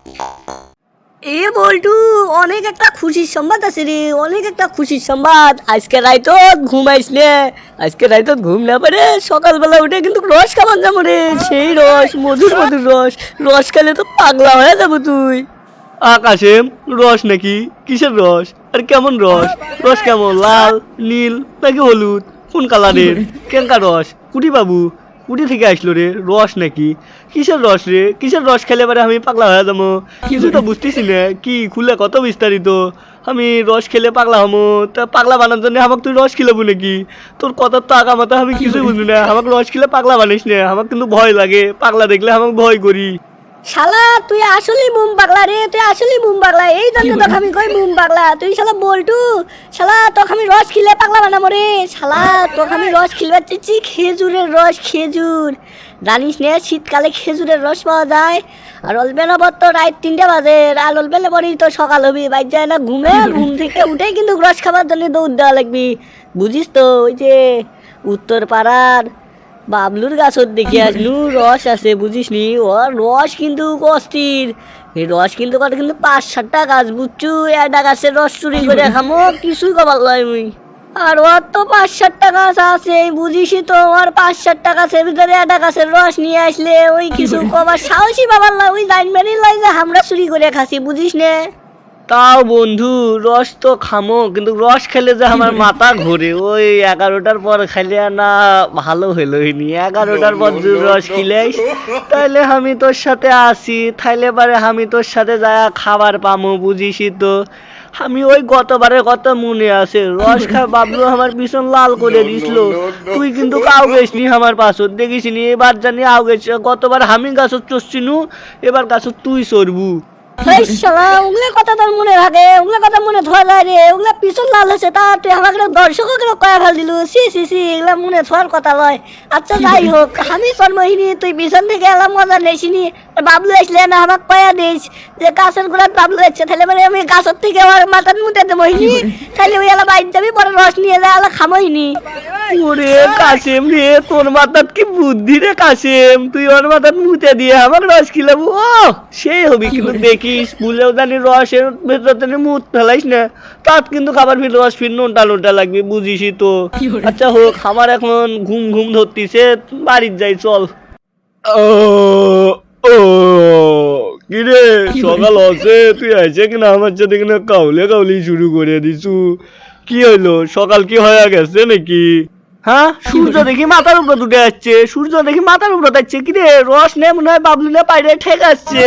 এ বল্টু, অনেক একটা খুশির সংবাদ আছে রে, অনেক একটা খুশির সংবাদ। আজকে রাইতত ঘুমাইস নে, আজকে রাইতত ঘুম না পারে সকালবেলা উঠে কিন্তু রস খাবার যাবো রে। সেই রস, মধুর মধুর রস, রস খেলে তো পাগলা হয়ে যাবো তুই। আকাশেম, রস নাকি? কিসের রস? আর কেমন রস? রস কেমন, লাল, নীল নাকি হলুদ? কোন কালারের? কেনকা রস? কুটি বাবু, কুটি থেকে আসলো রে? রস নাকি? কিসের রস রে? কিসের রস খেলে পারে আমি পাগলা হয়ে যাবো? কিছু তো বুঝতেছি না, কি খুলে কত বিস্তারিত। আমি রস খেলে পাগলা হমো, তা পাগলা বানার জন্য আমাকে তুই রস খিলাবো নাকি? তোর কথা তো আগা মাথা আমি কিছুই বুঝি না। আমাকে রস খেলে পাগলা বানিস না, আমার কিন্তু ভয় লাগে। পাগলা দেখলে আমাকে ভয় করি। শালা তুই আসলেই মুম পাগলা রে, তুই আসলেই মুম পাগলা। এই জন্য তোকে আমি কই মুম পাগলা। তুই শালা বল্টু, শালা তোকে আমি রস খিলে পাগলা বানাবো রে। শালা তোকে আমি রস খিলবার চাইছি, খেজুরের রস, খেজুর। জানিস নে শীতকালে খেজুরের রস পাওয়া যায়। আর অল্পেনা পর তো রাত 3টা বাজে, আর অল্পেনা পরই তো সকাল হবি। বাইর যায় না ঘুমে, ঘুম থেকে উঠেই কিন্তু রস খাবার জন্য দৌড় দেওয়া লাগবি। বুঝিস তো, ওই যে উত্তর পাড়ার বাবলুর গাছত দেখে আসলু রস আছে, বুঝিস নি? ও রস কিন্তু অস্থির। এই রস কিন্তু কত কিন্তু 5-7টা গাছ, বুঝছু? একটা গাছের রস চুরি করে খামো, কিছুই কবার লয় মুই। আর ওর তো 5-7টা গাছ আছে, বুঝিসই তো। আর 5-7টা গাছের ভিতরে একটা গাছের রস নিয়ে আসলে ওই কিছু কবার সাহসী বাবার লয়, ওই জানবেনই লয় যে আমরা চুরি করে খাসি, বুঝিস নে? তাও বন্ধু, রস তো খামো, কিন্তু রস খেলে যে আমার মাথা ঘোরে। ওই 11টার পর খাইলে না ভালো হইলইনি। 11টার পর যদি রস খিলাইস তাহলে আমি তোর সাথে আসি, তাইলে পারে আমি তোর সাথে যা খাবার পামো, বুঝিসই তো। আমি ওই গতবারের কথা মনে আছে, রস খা বাবলু আমার পিছন লাল করে দিছিল। তুই কিন্তু কাউ গেছনি আমার পাশত, দেখিসনি? এবার জানি আও গেছ। গতবার আমি গাছত চড়ছিনু, এবার গাছত তুই চড়বু। এই শালা, ওগুলা কথা তোর মনে থাকে? ওগুলা কথা মনে ধরা যায় রে? ওগুলা পিছন লাল হয়েছে, তা তুই আমাকে দর্শককে কয়া ফেল দিলু। সি সি সি, এগুলা মনে ধরার কথা লয়। আচ্ছা যাই হোক, আমি জন্মহিনী, তুই পিছন থেকে এলাম মজা নেছিনি। বাবলু আসলে না আমাকে কয়া দিস যে গাছের গোড়াত বাবলু আসছে, তাহলে মানে আমি গাছের থেকে আমার মাথার মুটে দেবইনি। তাহলে ওই এলা বাইর যাবি, পরে রস নিয়ে যা, এলা খামইনি। ওরে কাশেম রে, তোর মাথার কি বুদ্ধি রে কাশেম! তুই ওর মাথার মুতে দিয়ে আমার রস খিলাবো, ও সেই হবি। কিন্তু দেখিস ভুলেও জানি রসের ভেতর জানি মুত ফেলাইস না, তাত কিন্তু খাবার ফির রস ফির নোনটা নোনটা লাগবে, বুঝিসই তো। আচ্ছা হোক, আমার এখন ঘুম ঘুম ধরতিছে, বাড়ির যাই চল। ও ও কিরে, সকাল হচ্ছে, তুই আইছে কিনা আমার সাথে কিনা কাউলে কাউলি শুরু করে দিছু? কি হইলো, সকাল কি হয়ে গেছে নাকি? হ্যাঁ, সূর্য দেখি মাথার উপরে উঠে যাচ্ছে, সূর্য দেখি মাথার উপরে যাচ্ছে। কি রে, রস নে মনে হয় বাবলু নে পাইরে ঠেক আসছে।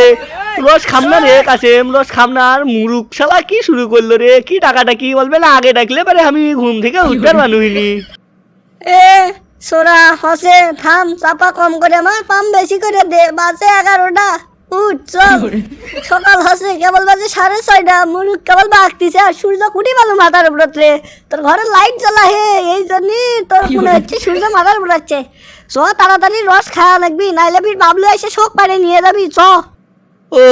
রস খাম না রে কাশেম, রস খাম না। আর মুরুক শালা কি শুরু করলো রে? কি টাকাটা কি বলবে না, আগে ডাকলে পারে আমি ঘুম থেকে উঠবার মানুষনি। এ সোরা হসে, থাম, চাপা কম করে আমার, পাম বেশি করে দে। বাজে 11টা, উঠ চল। সকাল হসে, কেবল বাজে 6:30। মুরুখ কেবল বাগতিছে, আর সূর্য কুটি ভালো মাথার উপরে। তোর ঘরে লাইট জ্বলা হে, এই জন্যই তোর মনে হচ্ছে সূর্য মাথার উপর আছে। চ তাড়াতাড়ি রস খাওয়া লাগবি, নাইলে ফির বাবলু এসে শোক পাড়ে নিয়ে যাবি। চ। ও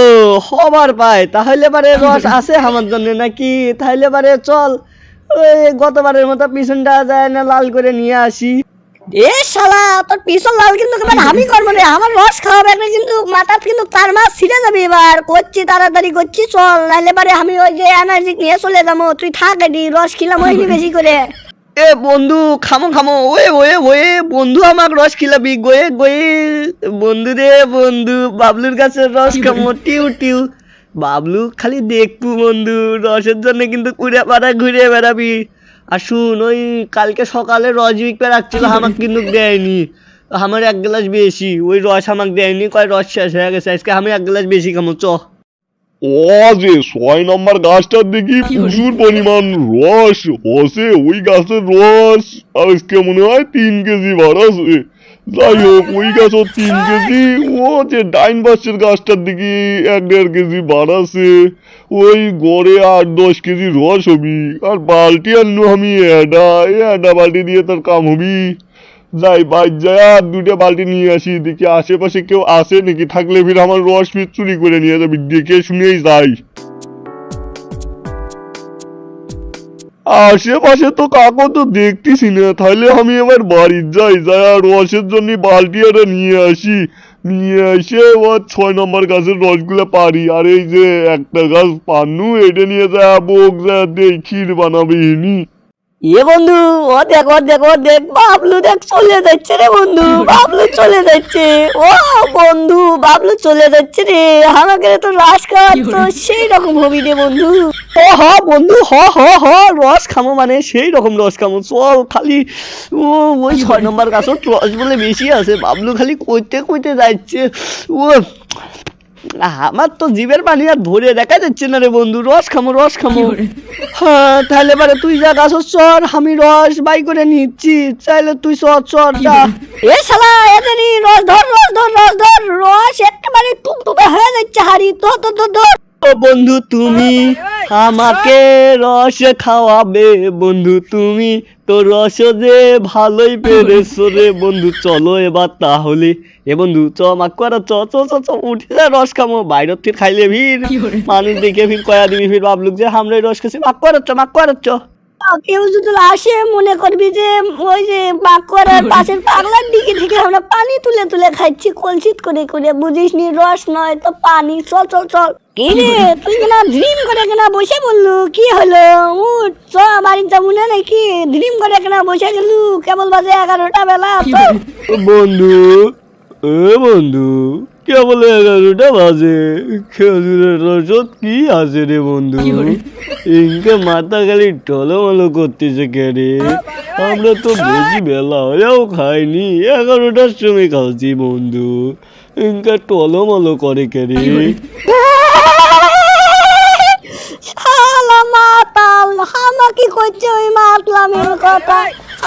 হবার পায়, তাহলে পারে রস আছে আমার জন্য নাকি? তাহলে পারে চল, ওই গতবারের মতো পিছনটা যায় না লাল করে নিয়ে আসি। এ শালা, তোর পিছন লাল কিন্তু এবার আমি করবো রে। আমার রস খাওয়াবে একটা কিন্তু মাথা কিন্তু তার মাছ ছিঁড়ে যাবে। এবার করছি, তাড়াতাড়ি করছি, চল। নাইলে পারে আমি ওই যে এনার্জি নিয়ে চলে যাবো। তুই থাক এটি, রস খিলাম হয়নি বেশি করে। এ বন্ধু, খামো খামো, ওয়ে ওয়ে ওয়ে বন্ধু, আমার রস খিলাবি গয়ে গয়ে। বন্ধু রে বন্ধু, বাবলুর কাছে রস খামো, টিউ টিউ। বাবলু খালি দেখবো বন্ধু, রসের জন্য কিন্তু কুড়ে পাড়া ঘুরে বেড়াবি। আর শুন, ওই কালকে সকালে রস বিকতে রাখছিল, আমাকে কিন্তু দেয়নি। আমার 1 গ্লাস বেশি, ওই রস আমাকে দেয়নি, কয় রস শেষ হয়ে গেছে, আজকে আমি 1 গ্লাস বেশি খামো, চ। ও যে 6 নম্বর গাছটার দেখি প্রচুর পরিমাণ রস হসে। ওই গাছের রস আজকে মনে হয় 3 কেজি বাড়াছে। যাই হোক, ওই গাছও 3 কেজি। ও যে ডাইন পাশের গাছটার দিকে 1-1.5 কেজি বাড়াছে। ওই গড়ে 8-10 কেজি রস হবি। আর বালতি আনলু আমি এডা বালতি দিয়ে তোর কাম হবি। যাই বাইর যাই, আর 2টা বালতি নিয়ে আসি, দেখি আশেপাশে কেউ আসে নাকি। থাকলে ফির আমার রস ফির চুরি করে নিয়ে যাবি, দেখে শুনেই যাই। আশেপাশে তো কাকু তো দেখতেছি না, তাহলে আমি এবার বাড়ির যাই, যাই আর রসের জন্য বালতি একটা নিয়ে আসি। নিয়ে এসে ও 6 নম্বর গাছের রসগুলো পারি, আর এই যে একটা গাছ পান্নু এটা নিয়ে যা বোক যা দেই ক্ষীর বানাবে ইনি। এ বন্ধু, ও দেখ ও দেখ ও দেখ, বাবলু দেখ চলে যাচ্ছে রে বন্ধু, বাবলু চলে যাচ্ছে। ও বন্ধু, বাবলু চলে যাচ্ছে রে, আমাকে তো রাস খাওয়ার তো সেই রকম হবি রে বন্ধু। ও হ বন্ধু, হ হ হ, রস খামো মানে সেই রকম রস খামো, চল খালি। ও ওই 6 নম্বর গাছত রস বলে বেশি আছে, বাবলু খালি কইতে কইতে যাচ্ছে। ও আমার তো জিভের পানি আর ধরে দেখা যাচ্ছে না রে বন্ধু, রস খামো রস খামো। হ্যাঁ তাহলে পারে তুই যা গাছ চর, আমি রস বাই করে নিচ্ছি, চাইলে তুই চর চর যা। এ শালা এদেরই রস ধর রস ধর রস ধর, রস একেবারে টুকটুকে হয়ে যাচ্ছে হাড়ি, ধর ধর ধর ধর। ও বন্ধু তুমি আমাকে রস খাওয়াবে, বন্ধু তুমি তো রস যে ভালোই পেরেছো রে বন্ধু, চলো এবার তাহলে। এ বন্ধু চ মাকুয়ারা চ চ চ চ, উঠে যা রস খামো, বাইরের থেকে খাইলে ভিড়, মানুষ দেখে ভিড় কয়া দিবি, ভিড় বাবলুক যে হামরাই রস খাচ্ছি, মাকুয়ারা চ। কেউ যদি আসে মনে করবি যে ওই যে বাঁকুড়ার পাশের পাগলার দিকে থেকে আমরা পানি তুলে তুলে খাচ্ছি কলসিত করে করে, বুঝিস নি রস নয় তো পানি। চল চল চল। কি রে তুই কেনা ড্রিম করে কেনা বসে বললু, কি হলো? উঠ চ, বাড়ি যাবো না নাকি? ড্রিম করে কেনা বসে গেলু, কেবল বাজে 11টা বেলা। চল। ও বন্ধু, এ বন্ধু, কেবল 11টা বাজে, খেজুরের রসত কি আছে রে বন্ধু? ইনকে মাথা খালি টলমলো করতেছে কে রে? আমরা তো বেশি বেলা হয়েও খাইনি, 11টার সময় খাচ্ছি বন্ধু, ইনকা টলমলো করে কে রে? শালা মাতাল, আমাকে কইছে ওই মাতলামের কথা।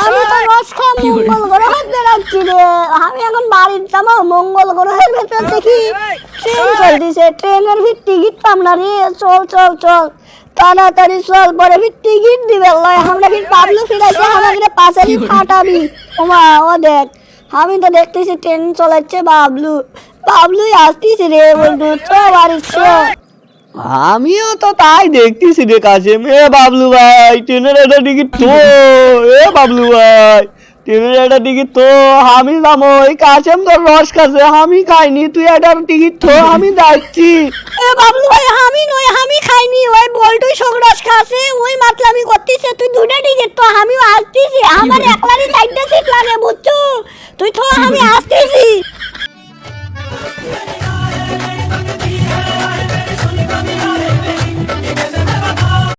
আমি তো রস খাই মঙ্গল গ্রহের বেড়াচ্ছি রে, আমি এখন বাড়ির যাবো, মঙ্গল গ্রহের ভেতর দেখি ট্রেন চলতেছে, ট্রেনের ভিড় টিকিট পাম না রে। চল চল চল তাড়াতাড়ি চল, পরে ভিড় টিকিট দিবে লয়, আমরা ভিড় পাবলো ফিরাইছে, আমাকে পাশারি ফাটাবি। ওমা ও দেখ, আমি তো দেখতেছি ট্রেন চলাচ্ছে, বাবলু বাবলুই আসতেছে রে বন্ধু, চ বাড়ি চ। আমিও তো তাই দেখতেছি রে কাশেম। এ বাবলু ভাই, ট্রেনের একটা টিকিট তো, এ বাবলু ভাই ট্রেনের একটা টিকিট তো, আমি যাবো। এই কাশেম তোর রস খাচ্ছে, আমি খাইনি, তুই একটা টিকিট তো, আমি যাচ্ছি। এ বাবলু ভাই, আমি নই, আমি খাইনি, ওই বল্টুই সব রস খাচ্ছে, ওই মাতলামি করতেছে। তুই দুটা টিকিট তো, আমিও আসতেছি, আমার একলারই 4টা সিট লাগে বুঝছো, তুই তো আমি আসতেছি।